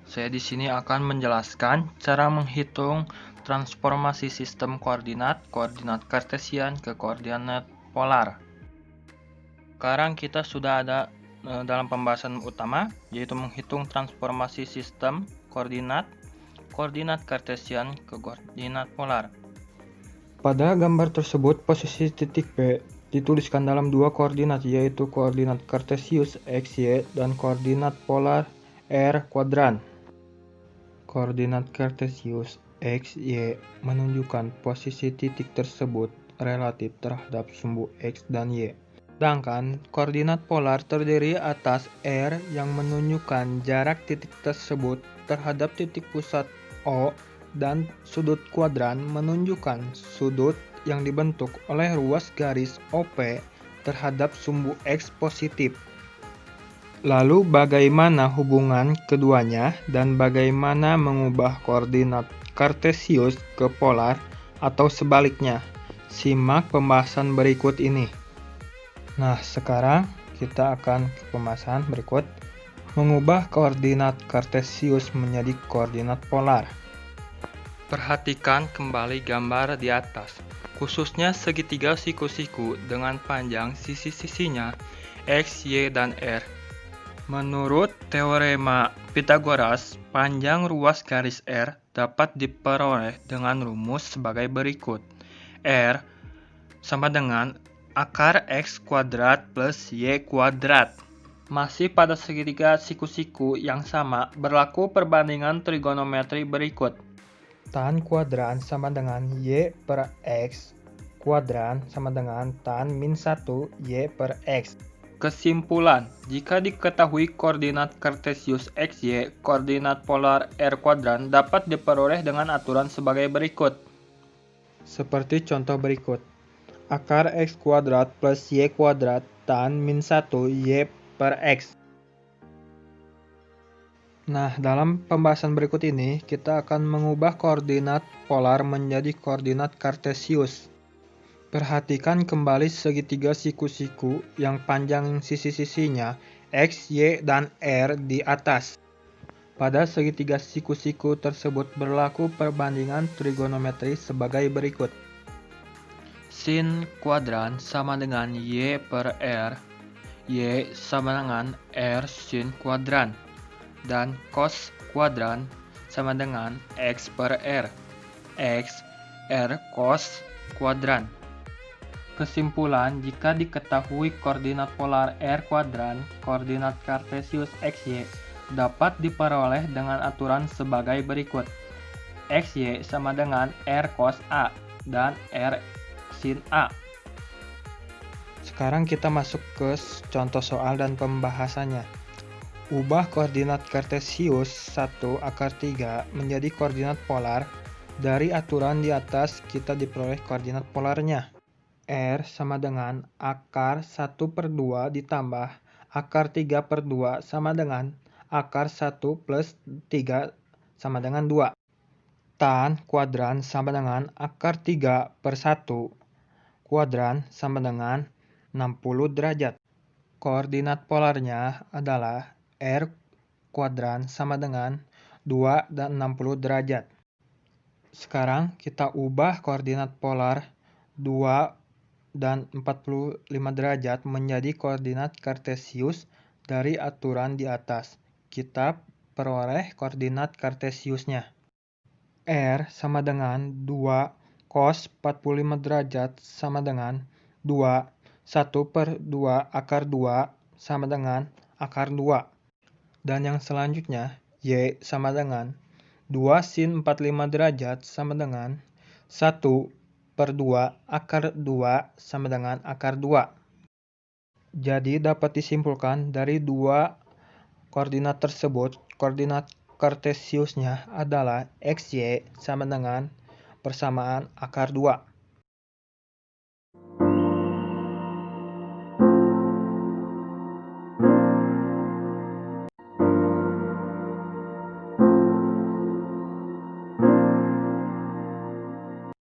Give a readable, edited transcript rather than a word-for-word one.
Saya di sini akan menjelaskan cara menghitung transformasi sistem koordinat kartesian ke koordinat polar. Sekarang kita sudah ada dalam pembahasan utama, yaitu menghitung transformasi sistem koordinat kartesian ke koordinat polar. Pada gambar tersebut, posisi titik P dituliskan dalam dua koordinat, yaitu koordinat kartesius x, y, dan koordinat polar r kuadran. Koordinat kartesius x, y menunjukkan posisi titik tersebut relatif terhadap sumbu x dan y. Sedangkan koordinat polar terdiri atas r yang menunjukkan jarak titik tersebut terhadap titik pusat O, dan sudut kuadran menunjukkan sudut yang dibentuk oleh ruas garis OP terhadap sumbu x positif. Lalu bagaimana hubungan keduanya dan bagaimana mengubah koordinat kartesius ke polar atau sebaliknya? Simak pembahasan berikut ini. Nah, sekarang kita akan ke pembahasan berikut. Mengubah koordinat kartesius menjadi koordinat polar. Perhatikan kembali gambar di atas, khususnya segitiga siku-siku dengan panjang sisi-sisinya x, y, dan r. Menurut teorema Pythagoras, panjang ruas garis R dapat diperoleh dengan rumus sebagai berikut. R sama dengan akar X kuadrat plus Y kuadrat. Masih pada segitiga siku-siku yang sama, berlaku perbandingan trigonometri berikut. Tan kuadran sama dengan Y per X kuadran sama dengan tan min 1 Y per X. Kesimpulan, jika diketahui koordinat kartesius x, y, koordinat polar r kuadran dapat diperoleh dengan aturan sebagai berikut. Seperti contoh berikut. Akar x kuadrat plus y kuadrat tan min 1 y per x. Nah, dalam pembahasan berikut ini, kita akan mengubah koordinat polar menjadi koordinat kartesius. Perhatikan kembali segitiga siku-siku yang panjang sisi-sisinya x, y, dan r di atas. Pada segitiga siku-siku tersebut berlaku perbandingan trigonometri sebagai berikut. Sin kuadran sama dengan y per r, y sama dengan r sin kuadran, dan cos kuadran sama dengan x per r, x r cos kuadran. Kesimpulan, jika diketahui koordinat polar r kuadran, koordinat kartesius x, y dapat diperoleh dengan aturan sebagai berikut. X, y sama dengan r cos A dan r sin A. Sekarang kita masuk ke contoh soal dan pembahasannya. Ubah koordinat kartesius 1 akar 3 menjadi koordinat polar. Dari aturan di atas kita diperoleh koordinat polarnya. R sama dengan akar 1 per 2 ditambah akar 3 per 2 sama dengan akar 1 plus 3 sama dengan 2. Tan kuadran sama dengan akar 3 per 1 kuadran sama dengan 60 derajat. Koordinat polarnya adalah R kuadran sama dengan 2 dan 60 derajat. Sekarang kita ubah koordinat polar 2 dan 45 derajat menjadi koordinat kartesius dari aturan di atas. Kita peroleh koordinat kartesiusnya. R sama dengan 2 cos 45 derajat sama dengan 2, 1 per 2 akar 2 sama dengan akar 2. Dan yang selanjutnya, Y sama dengan 2 sin 45 derajat sama dengan 1 per 2 akar 2 sama dengan akar 2. Jadi dapat disimpulkan dari dua koordinat tersebut, koordinat kartesiusnya adalah XY sama dengan persamaan akar 2.